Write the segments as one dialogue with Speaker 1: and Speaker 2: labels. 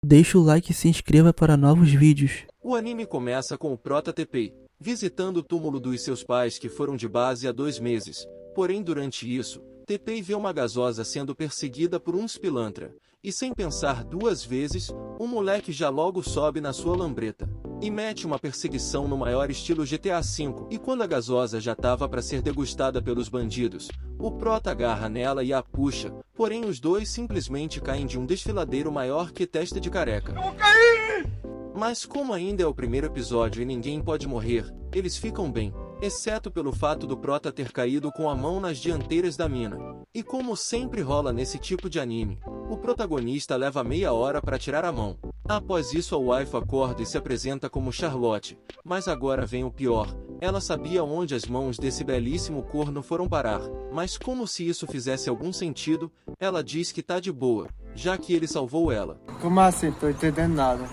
Speaker 1: Deixa o like e se inscreva para novos vídeos.
Speaker 2: O anime começa com o prota Teppei visitando o túmulo dos seus pais que foram de base há 2 meses. Porém, durante isso, Teppei vê uma gasosa sendo perseguida por uns pilantra. E sem pensar 2 vezes, o moleque já logo sobe na sua lambreta e mete uma perseguição no maior estilo GTA V. E quando a gasosa já tava para ser degustada pelos bandidos, o prota agarra nela e a puxa, porém os dois simplesmente caem de um desfiladeiro maior que testa de careca. Eu vou cair! Mas como ainda é o primeiro episódio e ninguém pode morrer, eles ficam bem, exceto pelo fato do prota ter caído com a mão nas dianteiras da mina. E como sempre rola nesse tipo de anime, o protagonista leva meia hora para tirar a mão. Após isso a waifu acorda e se apresenta como Charlotte, mas agora vem o pior. Ela sabia onde as mãos desse belíssimo corno foram parar, mas como se isso fizesse algum sentido, ela diz que tá de boa, já que ele salvou ela.
Speaker 3: Como assim? Tô entendendo nada.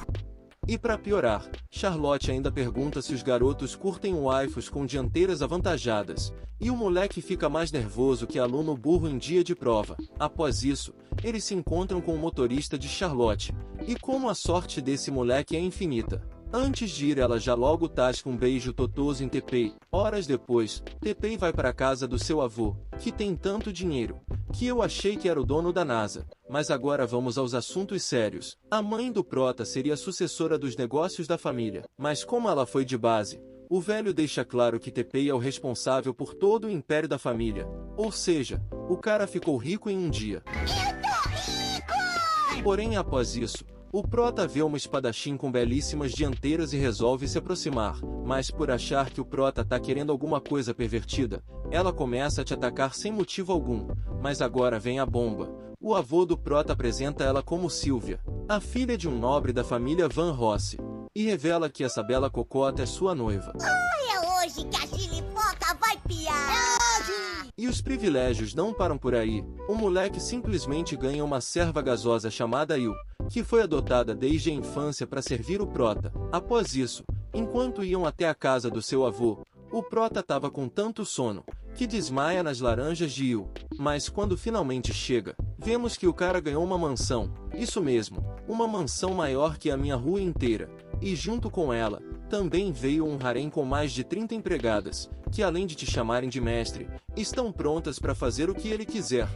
Speaker 2: E pra piorar, Charlotte ainda pergunta se os garotos curtem waifus com dianteiras avantajadas, e o moleque fica mais nervoso que aluno burro em dia de prova. Após isso, eles se encontram com o motorista de Charlotte, e como a sorte desse moleque é infinita. Antes de ir ela já logo tasca um beijo totoso em Teppei. Horas depois, Teppei vai para a casa do seu avô, que tem tanto dinheiro, que eu achei que era o dono da NASA. Mas agora vamos aos assuntos sérios. A mãe do prota seria a sucessora dos negócios da família, mas como ela foi de base, o velho deixa claro que Teppei é o responsável por todo o império da família. Ou seja, o cara ficou rico em um dia. Eu tô rico! Porém, após isso, o prota vê uma espadachim com belíssimas dianteiras e resolve se aproximar, mas por achar que o prota tá querendo alguma coisa pervertida, ela começa a te atacar sem motivo algum. Mas agora vem a bomba. O avô do prota apresenta ela como Sylvia, a filha de um nobre da família Van Rossi, e revela que essa bela cocota é sua noiva.
Speaker 4: É hoje que a gilipota vai piar! É hoje!
Speaker 2: E os privilégios não param por aí. O moleque simplesmente ganha uma serva gasosa chamada Yu, que foi adotada desde a infância para servir o prota. Após isso, enquanto iam até a casa do seu avô, o prota tava com tanto sono, que desmaia nas laranjas de Yu. Mas quando finalmente chega, vemos que o cara ganhou uma mansão. Isso mesmo, uma mansão maior que a minha rua inteira. E junto com ela, também veio um harém com mais de 30 empregadas, que além de te chamarem de mestre, estão prontas para fazer o que ele quiser.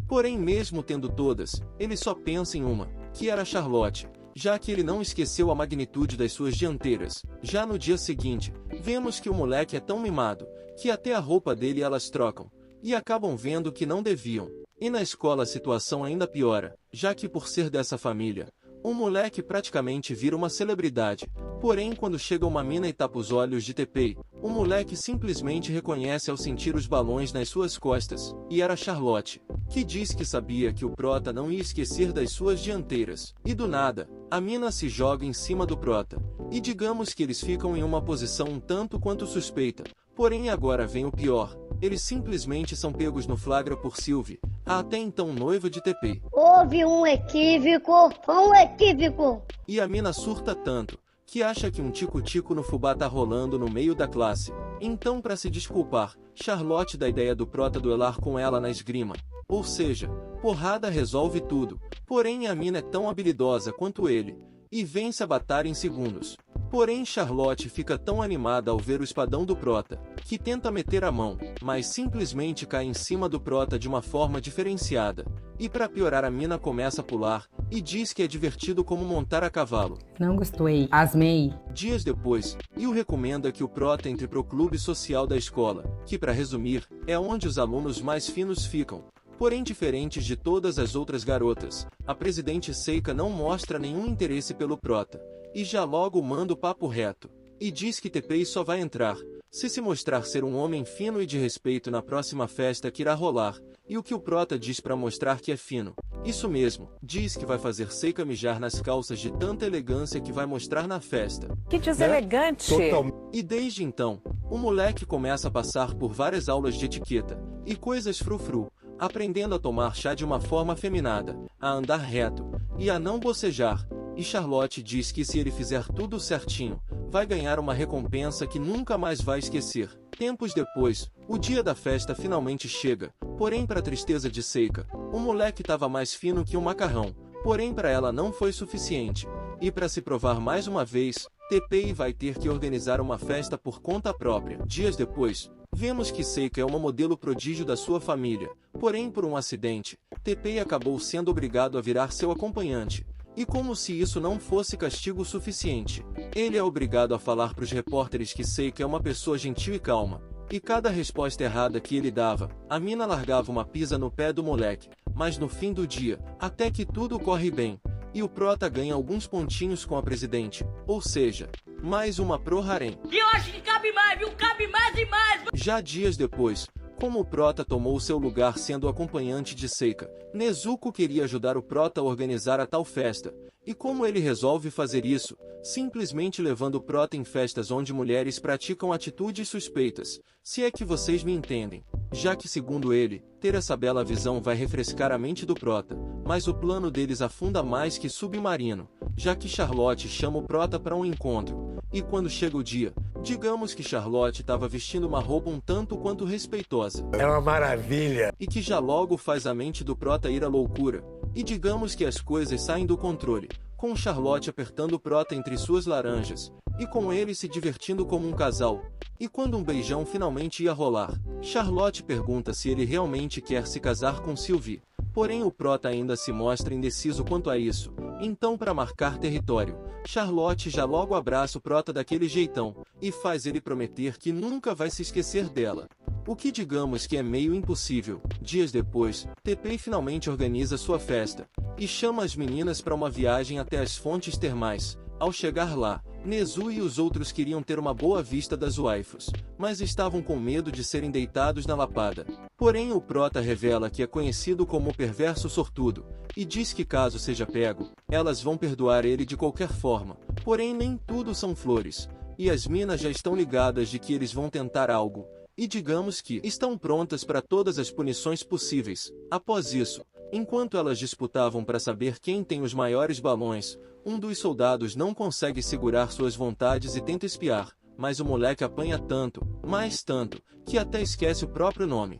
Speaker 2: Porém, mesmo tendo todas, ele só pensa em uma, que era Charlotte, já que ele não esqueceu a magnitude das suas dianteiras. Já no dia seguinte, vemos que o moleque é tão mimado, que até a roupa dele elas trocam, e acabam vendo que não deviam. E na escola a situação ainda piora, já que por ser dessa família, o moleque praticamente vira uma celebridade. Porém, quando chega uma mina e tapa os olhos de Teppei, o moleque simplesmente reconhece ao sentir os balões nas suas costas, e era Charlotte, que diz que sabia que o prota não ia esquecer das suas dianteiras. E do nada, a mina se joga em cima do prota, e digamos que eles ficam em uma posição um tanto quanto suspeita. Porém agora vem o pior, eles simplesmente são pegos no flagra por Sylvie, a até então noiva de Teppei.
Speaker 4: Houve um equívoco, um equívoco!
Speaker 2: E a mina surta tanto, que acha que um tico-tico no fubá tá rolando no meio da classe. Então, para se desculpar, Charlotte dá a ideia do prota duelar com ela na esgrima. Ou seja, porrada resolve tudo. Porém a mina é tão habilidosa quanto ele, e vence a batalha em segundos. Porém Charlotte fica tão animada ao ver o espadão do prota, que tenta meter a mão, mas simplesmente cai em cima do prota de uma forma diferenciada. E para piorar a mina começa a pular, e diz que é divertido como montar a cavalo.
Speaker 5: Não gostei, asmei.
Speaker 2: Dias depois, Yu recomenda que o prota entre pro clube social da escola, que para resumir, é onde os alunos mais finos ficam. Porém diferentes de todas as outras garotas, a presidente Seika não mostra nenhum interesse pelo prota, e já logo manda o papo reto, e diz que Teppei só vai entrar se mostrar ser um homem fino e de respeito na próxima festa que irá rolar. E o que o prota diz para mostrar que é fino? Isso mesmo, diz que vai fazer Seika mijar nas calças de tanta elegância que vai mostrar na festa.
Speaker 6: Que deselegante!
Speaker 2: E desde então, o moleque começa a passar por várias aulas de etiqueta e coisas frufru, aprendendo a tomar chá de uma forma afeminada, a andar reto e a não bocejar. E Charlotte diz que se ele fizer tudo certinho, vai ganhar uma recompensa que nunca mais vai esquecer. Tempos depois, o dia da festa finalmente chega, porém para tristeza de Seika, o moleque estava mais fino que um macarrão, Porém para ela não foi suficiente, e para se provar mais uma vez, TPI vai ter que organizar uma festa por conta própria. Dias depois, vemos que Seika é uma modelo prodígio da sua família, porém por um acidente, TPI acabou sendo obrigado a virar seu acompanhante. E como se isso não fosse castigo suficiente, ele é obrigado a falar para os repórteres que Seika é uma pessoa gentil e calma. E cada resposta errada que ele dava, a mina largava uma pisa no pé do moleque. Mas no fim do dia, até que tudo corre bem, e o prota ganha alguns pontinhos com a presidente, ou seja, mais uma pro harém.
Speaker 6: E eu acho que cabe mais, viu? Cabe mais e mais!
Speaker 2: Já dias depois, como o prota tomou seu lugar sendo acompanhante de Seika, Nezuko queria ajudar o prota a organizar a tal festa. E como ele resolve fazer isso? Simplesmente levando o prota em festas onde mulheres praticam atitudes suspeitas, se é que vocês me entendem. Já que segundo ele, ter essa bela visão vai refrescar a mente do prota, mas o plano deles afunda mais que submarino, já que Charlotte chama o prota para um encontro. E quando chega o dia, digamos que Charlotte estava vestindo uma roupa um tanto quanto respeitosa.
Speaker 7: É uma maravilha!
Speaker 2: E que já logo faz a mente do prota ir à loucura. E digamos que as coisas saem do controle, com Charlotte apertando o prota entre suas laranjas, e com ele se divertindo como um casal. E quando um beijão finalmente ia rolar, Charlotte pergunta se ele realmente quer se casar com Sylvie. Porém o prota ainda se mostra indeciso quanto a isso. Então para marcar território, Charlotte já logo abraça o prota daquele jeitão, e faz ele prometer que nunca vai se esquecer dela. O que digamos que é meio impossível. Dias depois, TPI finalmente organiza sua festa, e chama as meninas para uma viagem até as fontes termais. Ao chegar lá, Nezu e os outros queriam ter uma boa vista das waifus, mas estavam com medo de serem deitados na lapada. Porém o prota revela que é conhecido como o perverso sortudo, e diz que caso seja pego, elas vão perdoar ele de qualquer forma. Porém nem tudo são flores, e as minas já estão ligadas de que eles vão tentar algo. E digamos que estão prontas para todas as punições possíveis. Após isso, enquanto elas disputavam para saber quem tem os maiores balões, um dos soldados não consegue segurar suas vontades e tenta espiar, mas o moleque apanha tanto, mais tanto, que até esquece o próprio nome.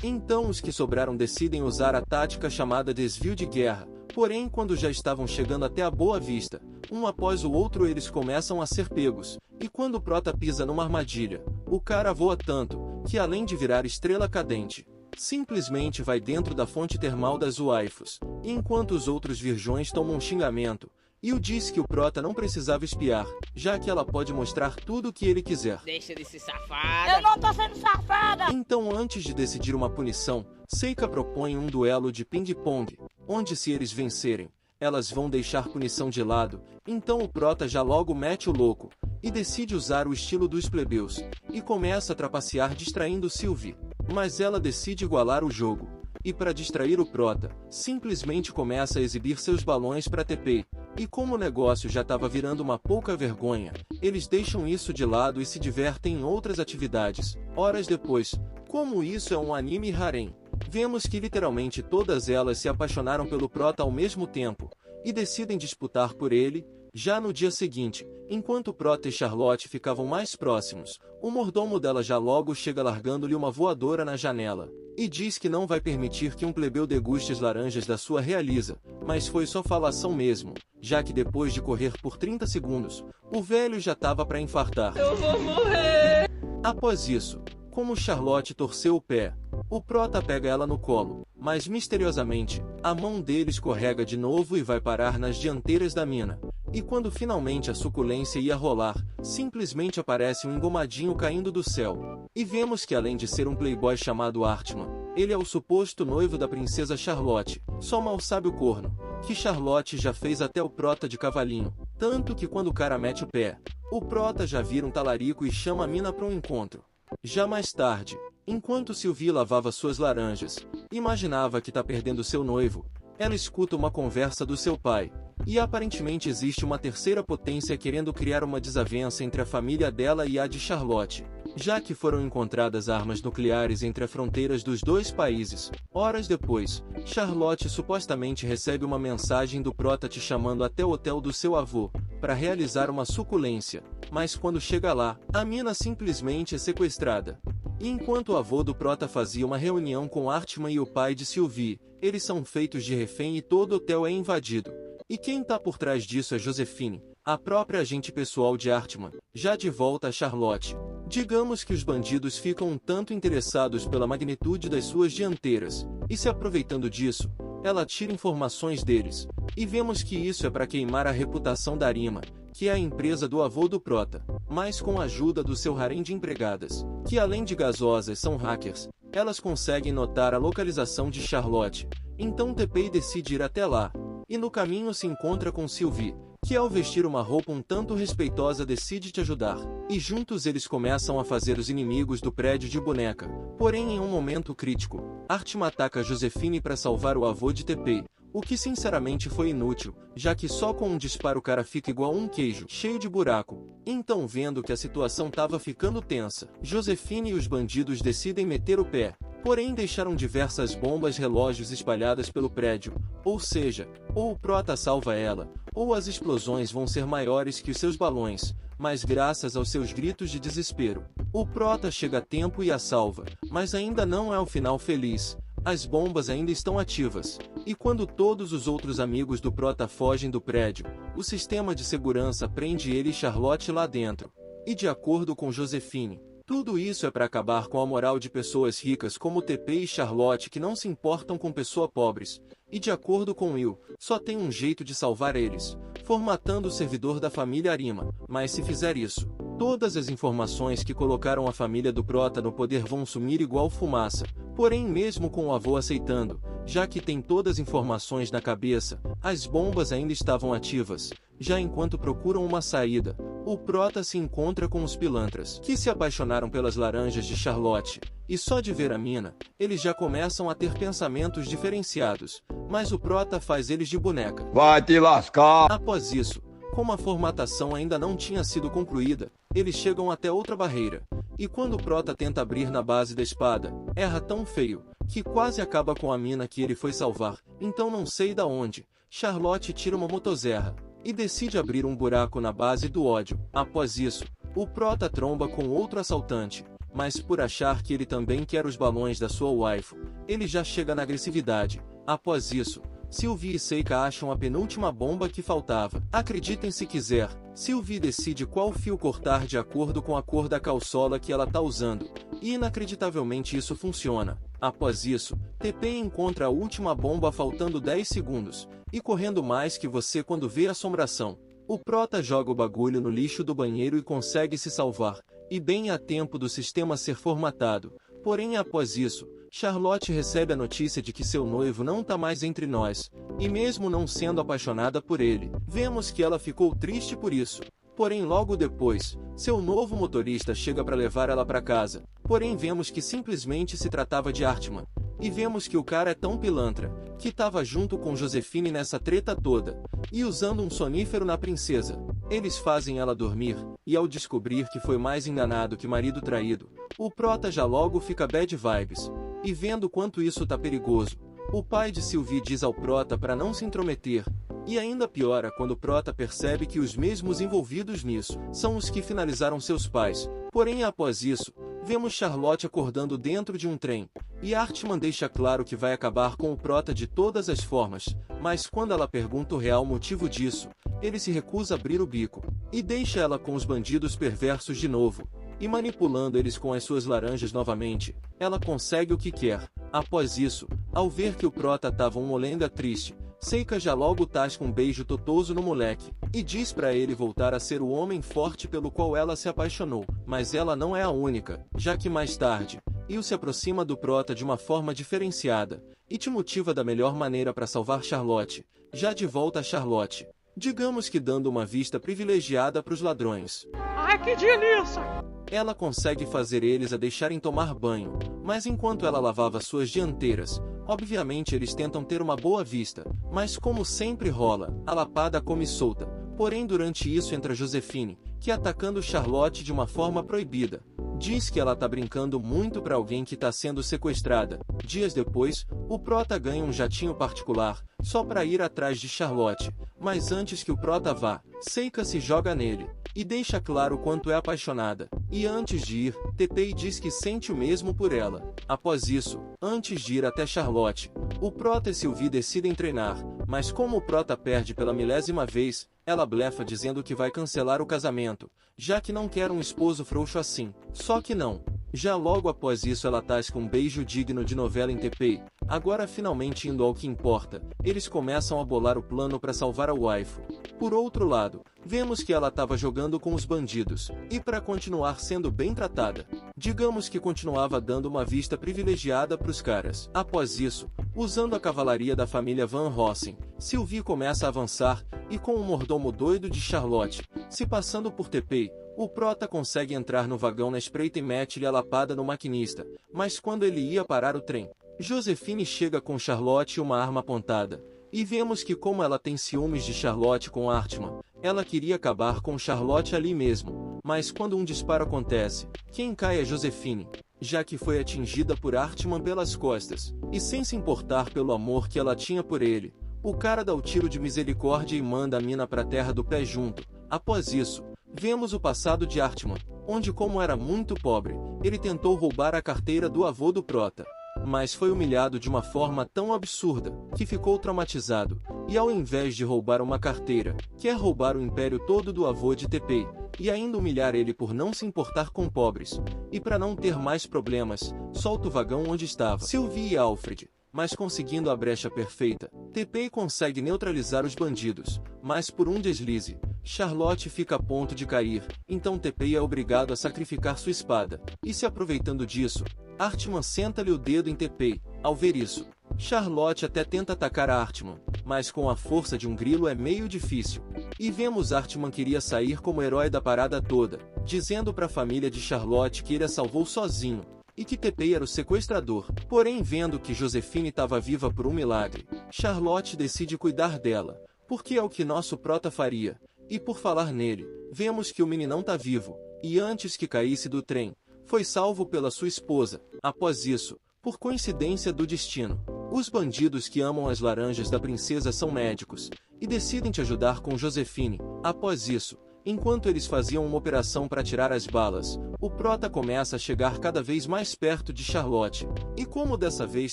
Speaker 2: Então os que sobraram decidem usar a tática chamada desvio de guerra. Porém quando já estavam chegando até a Boa Vista, um após o outro eles começam a ser pegos, e quando o prota pisa numa armadilha, o cara voa tanto, que além de virar estrela cadente, simplesmente vai dentro da fonte termal das waifus, enquanto os outros virgões tomam um xingamento, e o diz que o prota não precisava espiar, já que ela pode mostrar tudo o que ele quiser.
Speaker 6: Deixa de ser safada! Eu não tô sendo safada!
Speaker 2: Então antes de decidir uma punição, Seika propõe um duelo de ping-pong, onde se eles vencerem, elas vão deixar punição de lado. Então o prota já logo mete o louco, e decide usar o estilo dos plebeus, e começa a trapacear distraindo Sylvie. Mas ela decide igualar o jogo, e para distrair o prota, simplesmente começa a exibir seus balões para TPI. E como o negócio já estava virando uma pouca vergonha, eles deixam isso de lado e se divertem em outras atividades. Horas depois, como isso é um anime harém, vemos que literalmente todas elas se apaixonaram pelo prota ao mesmo tempo, e decidem disputar por ele. Já no dia seguinte, enquanto Prota e Charlotte ficavam mais próximos, o mordomo dela já logo chega largando-lhe uma voadora na janela, e diz que não vai permitir que um plebeu deguste as laranjas da sua realiza, mas foi só falação mesmo, já que depois de correr por 30 segundos, o velho já tava para infartar.
Speaker 6: Eu vou morrer!
Speaker 2: Após isso, como Charlotte torceu o pé, o prota pega ela no colo, mas misteriosamente, a mão dele escorrega de novo e vai parar nas dianteiras da mina. E quando finalmente a suculência ia rolar, simplesmente aparece um engomadinho caindo do céu. E vemos que além de ser um playboy chamado Artman, ele é o suposto noivo da princesa Charlotte. Só mal sabe o corno, que Charlotte já fez até o prota de cavalinho. Tanto que quando o cara mete o pé, o prota já vira um talarico e chama a mina para um encontro. Já mais tarde, enquanto Sylvie lavava suas laranjas, imaginava que tá perdendo seu noivo, ela escuta uma conversa do seu pai. E aparentemente existe uma terceira potência querendo criar uma desavença entre a família dela e a de Charlotte, já que foram encontradas armas nucleares entre as fronteiras dos dois países. Horas depois, Charlotte supostamente recebe uma mensagem do prota te chamando até o hotel do seu avô, para realizar uma suculência, mas quando chega lá, a mina simplesmente é sequestrada. E enquanto o avô do Prota fazia uma reunião com Artman e o pai de Sylvie, eles são feitos de refém e todo o hotel é invadido. E quem tá por trás disso é Josephine, a própria agente pessoal de Artman, já de volta a Charlotte. Digamos que os bandidos ficam um tanto interessados pela magnitude das suas dianteiras, e se aproveitando disso, ela tira informações deles. E vemos que isso é para queimar a reputação da Arima, que é a empresa do avô do Prota, mas com a ajuda do seu harém de empregadas, que além de gasosas são hackers, elas conseguem notar a localização de Charlotte. Então TP decide ir até lá, e no caminho se encontra com Sylvie, que ao vestir uma roupa um tanto respeitosa decide te ajudar, e juntos eles começam a fazer os inimigos do prédio de boneca. Porém, em um momento crítico, Artman ataca Josephine para salvar o avô de TP, o que sinceramente foi inútil, já que só com um disparo o cara fica igual um queijo, cheio de buraco. Então, vendo que a situação tava ficando tensa, Josephine e os bandidos decidem meter o pé. Porém deixaram diversas bombas relógios espalhadas pelo prédio, ou seja, ou o Prota salva ela, ou as explosões vão ser maiores que os seus balões, mas graças aos seus gritos de desespero, o Prota chega a tempo e a salva, mas ainda não é o final feliz. As bombas ainda estão ativas, e quando todos os outros amigos do Prota fogem do prédio, o sistema de segurança prende ele e Charlotte lá dentro. E de acordo com Josephine, tudo isso é para acabar com a moral de pessoas ricas como TP e Charlotte que não se importam com pessoas pobres. E de acordo com Will, só tem um jeito de salvar eles, formatando o servidor da família Arima. Mas se fizer isso, todas as informações que colocaram a família do Prota no poder vão sumir igual fumaça. Porém, mesmo com o avô aceitando, já que tem todas as informações na cabeça, as bombas ainda estavam ativas. Já enquanto procuram uma saída, o Prota se encontra com os pilantras, que se apaixonaram pelas laranjas de Charlotte, e só de ver a mina, eles já começam a ter pensamentos diferenciados, mas o Prota faz eles de boneca.
Speaker 7: Vai te lascar!
Speaker 2: Após isso, como a formatação ainda não tinha sido concluída, eles chegam até outra barreira, e quando o Prota tenta abrir na base da espada, erra tão feio, que quase acaba com a mina que ele foi salvar. Então não sei da onde, Charlotte tira uma motosserra e decide abrir um buraco na base do ódio. Após isso, o Prota tromba com outro assaltante, mas por achar que ele também quer os balões da sua waifu, ele já chega na agressividade. Após isso, Sylvie e Seika acham a penúltima bomba que faltava. Acreditem se quiser, Sylvie decide qual fio cortar de acordo com a cor da calçola que ela tá usando, e inacreditavelmente isso funciona. Após isso, TP encontra a última bomba faltando 10 segundos, e correndo mais que você quando vê a assombração. O Prota joga o bagulho no lixo do banheiro e consegue se salvar, e bem a tempo do sistema ser formatado. Porém, após isso, Charlotte recebe a notícia de que seu noivo não tá mais entre nós, e mesmo não sendo apaixonada por ele, vemos que ela ficou triste por isso. Porém, logo depois, seu novo motorista chega para levar ela para casa, porém vemos que simplesmente se tratava de Artman. E vemos que o cara é tão pilantra, que tava junto com Josephine nessa treta toda, e usando um sonífero na princesa. Eles fazem ela dormir, e ao descobrir que foi mais enganado que marido traído, o Prota já logo fica bad vibes. E vendo quanto isso tá perigoso, o pai de Sylvie diz ao Prota para não se intrometer, e ainda piora quando o Prota percebe que os mesmos envolvidos nisso são os que finalizaram seus pais. Porém, após isso, vemos Charlotte acordando dentro de um trem, e Artman deixa claro que vai acabar com o Prota de todas as formas, mas quando ela pergunta o real motivo disso, ele se recusa a abrir o bico, e deixa ela com os bandidos perversos de novo, e manipulando eles com as suas laranjas novamente, ela consegue o que quer. Após isso, ao ver que o Prota tava um molenga triste, Seika já logo tasca um beijo totoso no moleque, e diz pra ele voltar a ser o homem forte pelo qual ela se apaixonou. Mas ela não é a única, já que mais tarde, Will se aproxima do Prota de uma forma diferenciada, e te motiva da melhor maneira para salvar Charlotte. Já de volta a Charlotte, digamos que dando uma vista privilegiada pros ladrões.
Speaker 6: Ai, que delícia!
Speaker 2: Ela consegue fazer eles a deixarem tomar banho, mas enquanto ela lavava suas dianteiras, obviamente eles tentam ter uma boa vista, mas como sempre rola, a lapada come solta. Porém durante isso entra Josephine, que atacando Charlotte de uma forma proibida. Diz que ela tá brincando muito pra alguém que tá sendo sequestrada. Dias depois, o Prota ganha um jatinho particular, só pra ir atrás de Charlotte. Mas antes que o Prota vá, Seika se joga nele, e deixa claro quanto é apaixonada. E antes de ir, TP diz que sente o mesmo por ela. Após isso, antes de ir até Charlotte, o Prota e Sylvie decidem treinar, mas como o Prota perde pela milésima vez, ela blefa dizendo que vai cancelar o casamento, já que não quer um esposo frouxo assim. Só que não. Já logo após isso ela tasca um beijo digno de novela em TP. Agora finalmente indo ao que importa, eles começam a bolar o plano para salvar a waifu. Por outro lado, vemos que ela estava jogando com os bandidos, e para continuar sendo bem tratada, digamos que continuava dando uma vista privilegiada pros caras. Após isso, usando a cavalaria da família Van Rossem, Sylvie começa a avançar, e com o mordomo doido de Charlotte, se passando por TP, o Prota consegue entrar no vagão na espreita e mete-lhe a lapada no maquinista, mas quando ele ia parar o trem, Josephine chega com Charlotte e uma arma apontada, e vemos que como ela tem ciúmes de Charlotte com Artman, ela queria acabar com Charlotte ali mesmo, mas quando um disparo acontece, quem cai é Josephine, já que foi atingida por Artman pelas costas, e sem se importar pelo amor que ela tinha por ele, o cara dá o tiro de misericórdia e manda a mina pra terra do pé junto. Após isso, vemos o passado de Artman, onde como era muito pobre, ele tentou roubar a carteira do avô do Prota. Mas foi humilhado de uma forma tão absurda, que ficou traumatizado, e ao invés de roubar uma carteira, quer roubar o império todo do avô de TP, e ainda humilhar ele por não se importar com pobres, e para não ter mais problemas, solta o vagão onde estava Sylvie e Alfred. Mas conseguindo a brecha perfeita, TP consegue neutralizar os bandidos, mas por um deslize, Charlotte fica a ponto de cair, então TP é obrigado a sacrificar sua espada, e se aproveitando disso, Artman senta-lhe o dedo em TP. Ao ver isso, Charlotte até tenta atacar a Artman, mas com a força de um grilo é meio difícil. E vemos Artman queria sair como herói da parada toda, dizendo para a família de Charlotte que ele a salvou sozinho, e que TP era o sequestrador. Porém, vendo que Josephine estava viva por um milagre, Charlotte decide cuidar dela, porque é o que nosso Prota faria. E por falar nele, vemos que o meninão tá vivo, e antes que caísse do trem, foi salvo pela sua esposa. Após isso, por coincidência do destino, os bandidos que amam as laranjas da princesa são médicos, e decidem te ajudar com Josephine. Após isso, enquanto eles faziam uma operação para tirar as balas, o Prota começa a chegar cada vez mais perto de Charlotte, e como dessa vez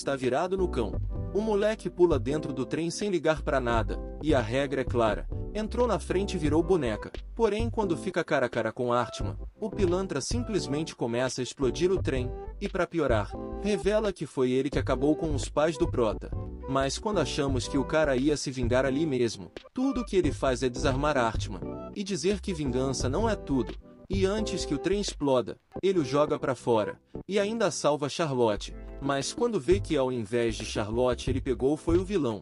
Speaker 2: está virado no cão, o moleque pula dentro do trem sem ligar para nada, e a regra é clara. Entrou na frente e virou boneca. Porém, quando fica cara a cara com Artman, o pilantra simplesmente começa a explodir o trem, e para piorar, revela que foi ele que acabou com os pais do Prota. Mas quando achamos que o cara ia se vingar ali mesmo, tudo que ele faz é desarmar Artman, e dizer que vingança não é tudo, e antes que o trem exploda, ele o joga para fora, e ainda salva Charlotte, mas quando vê que ao invés de Charlotte ele pegou foi o vilão,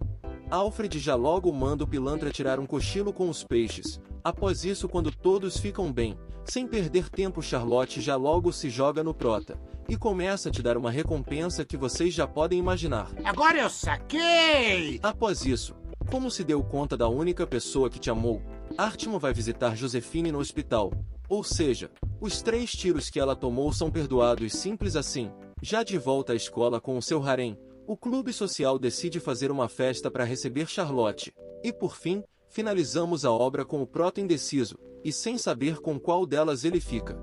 Speaker 2: Alfred já logo manda o pilantra tirar um cochilo com os peixes. Após isso, quando todos ficam bem, sem perder tempo, Charlotte já logo se joga no Prota, e começa a te dar uma recompensa que vocês já podem imaginar.
Speaker 7: Agora eu saquei!
Speaker 2: Após isso, como se deu conta da única pessoa que te amou, Artman vai visitar Josephine no hospital. Ou seja, os 3 tiros que ela tomou são perdoados, simples assim. Já de volta à escola com o seu harém, o clube social decide fazer uma festa para receber Charlotte. E por fim, finalizamos a obra com o Prota indeciso, e sem saber com qual delas ele fica.